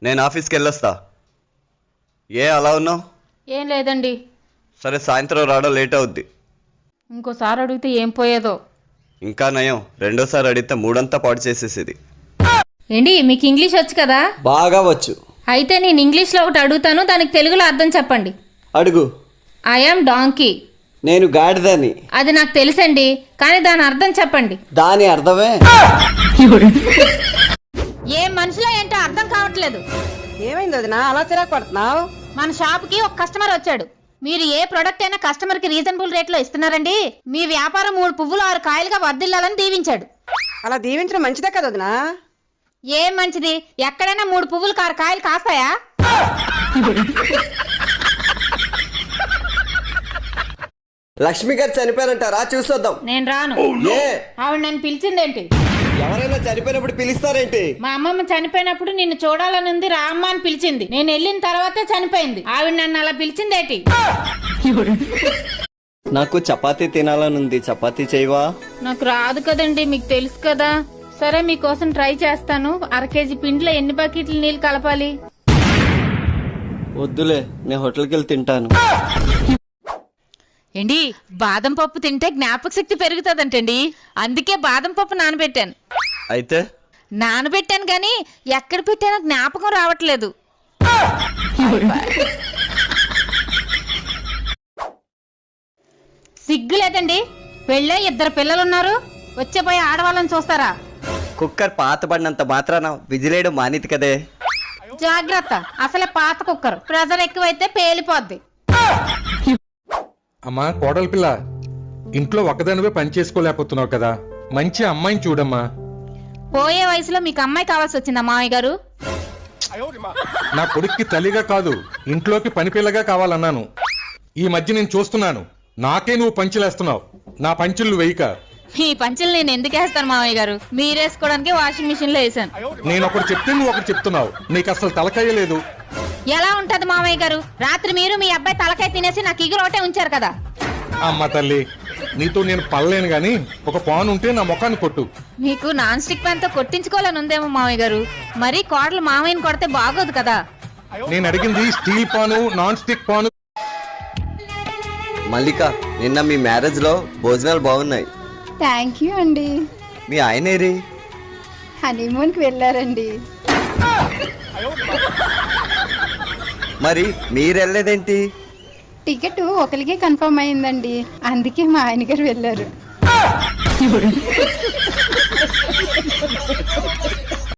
నేను ఆఫీస్కి వెళ్ళొస్తా. ఏ అలా ఉన్నావు? ఏం లేదండి. సరే, సాయంత్రం రావడం లేట్ అవుద్ది. ఇంకోసారి అడిగితే ఏం పోయేదో. ఇంకా నయం, రెండోసారి అడిగితే మూడంతా పాడు చేసేసేది. ఏంటి, మీకు ఇంగ్లీష్ వచ్చు కదా? బాగా వచ్చు. అయితే నేను ఇంగ్లీష్లో ఒకటి అడుగుతాను, దానికి తెలుగులో అర్థం చెప్పండి. అడుగు. I am donkey. నేను గాడిదని. అది నాకు తెలుసండి, కానీ దాని అర్థం చెప్పండి. దాని అర్థమే. ఏ మనుషులో ఏంటో అర్థం కావట్లేదు. ఏమైంది వదినా అలా చిరాకు పడుతున్నావు? మన షాప్ కి ఒక కస్టమర్ వచ్చాడు. మీరు ఏ ప్రొడక్ట్ అయినా కస్టమర్ కి రీజనబుల్ రేట్ లో ఇస్తున్నారండి. మీ వ్యాపారం 3 పువ్వులు 6 కాయలుగా వర్ధిల్లాలని దీవించాడు. అలా దీవించడం మంచిదే కదా వదినా? ఏం మంచిది? ఎక్కడైనా 3 పువ్వులు 6 కాయలు కాస్తాయా? లక్ష్మి గారు చనిపోయారంటారా? చూసొద్దాం. నేను రాను. ఏ ఆవిడ నన్ను పిలిచిందేంటి? ఎవరైనా చనిపోయినప్పుడు పిలుస్తారేంటి? మా అమ్మమ్మ చనిపోయినప్పుడు నిన్ను చూడాలని ఉంది, రా అమ్మ అని పిలిచింది. నేను వెళ్ళిన తర్వాతే చనిపోయింది. ఆవిడ నన్ను అలా పిలిచిందేంటి? నాకు చపాతీ తినాలనుంది, చపాతీ చేయవా? నాకు రాదు కదండి, మీకు తెలుసు కదా. సరే, మీకోసం ట్రై చేస్తాను. 1/2 కేజీ పిండిలో ఎన్ని బకెట్లు నీళ్ళు కలపాలి? వద్దులే, నేను హోటల్కి వెళ్ళి తింటాను. ఏంటి, బాదం పప్పు తింటే జ్ఞాపక శక్తి పెరుగుతుందంటండి. అందుకే బాదం పప్పు నానబెట్టాను. అయితే నానబెట్టాను కానీ ఎక్కడ పెట్టానో జ్ఞాపకం రావట్లేదు. సిగ్గు లేదండి? పెళ్ళే 2 పిల్లలున్నారు, వచ్చేపోయి ఆడవాళ్ళని చూస్తారా? కుక్కర్ పాత పడినంత మాత్రాన విజిలేయడం మానేది కదే. జాగ్రత్త, అసలే పాత కుక్కర్, ప్రెజర్ ఎక్కువైతే పేలిపోద్ది. అమ్మా కోడలి పిల్ల, ఇంట్లో ఒక్కదానివే పని చేసుకోలేకపోతున్నావు కదా, మంచి అమ్మాయిని చూడమ్మా. పోయే వయసులో మీకు అమ్మాయి కావాల్సి వచ్చిందా మామయ్య గారు? నా కొడుక్కి తల్లిగా కాదు, ఇంట్లోకి పని పిల్లగా కావాలన్నాను. ఈ మధ్య నేను చూస్తున్నాను, నాకే నువ్వు పంచులేస్తున్నావు. నా పంచులు వేయక. మీ పంచులు నేను ఎందుకు వేస్తాను మామయ్య గారు? మీరేసుకోవడానికి వాషింగ్ మిషన్ లో వేసాను. నేను ఒకటి చెప్తే నువ్వు ఒకటి చెప్తున్నావు. నీకు అసలు తలకాయ లేదు. ఎలా ఉంటది మామయ్య గారు? రాత్రి మీరు మీ అబ్బాయి తలకాయ తినేసి నాకు ఇగురు ఒకటే ఉంచారు కదా. అమ్మ తల్లి, నీతో నేను పడలేను గాని ఒక పాన్ ఉంటే నా ముఖాన్ని కొట్టు. మీకు నాన్ స్టిక్ ప్యాన్ తో కొట్టించుకోవాలని ఉందేమో మామయ్య గారు. మరి కోడలు మామయ్యని కొడితే బాగోదు కదా. నేను అడిగింది స్టీల్ పాను, నాన్ స్టిక్ పాను. మల్లిక, నిన్న మీ మ్యారేజ్ లో భోజనాలు బాగున్నాయి. థ్యాంక్ యూ అండి. మీ ఆయనేరి? హనీమూన్కి వెళ్ళారండి. మరి మీరు వెళ్ళలేదేంటి? టికెట్ ఒకరికే కన్ఫర్మ్ అయిందండి, అందుకే మా ఆయన గారు వెళ్ళారు.